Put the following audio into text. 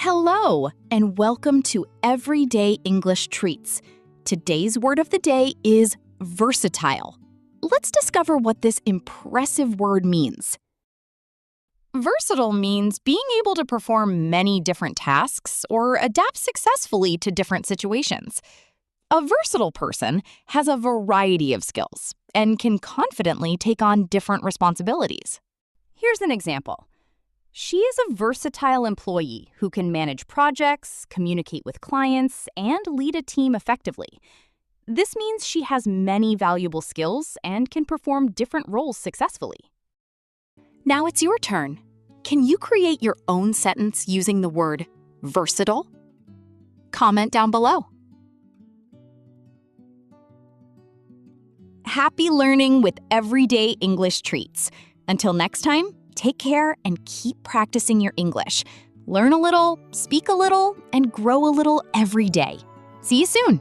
Hello, and welcome to Everyday English Treats. Today's word of the day is versatile. Let's discover what this impressive word means. Versatile means being able to perform many different tasks or adapt successfully to different situations. A versatile person has a variety of skills and can confidently take on different responsibilities. Here's an example. She is a versatile employee who can manage projects, communicate with clients, and lead a team effectively. This means she has many valuable skills and can perform different roles successfully. Now it's your turn. Can you create your own sentence using the word versatile? Comment down below. Happy learning with Everyday English Treats. Until next time, take care and keep practicing your English. Learn a little, speak a little, and grow a little every day. See you soon.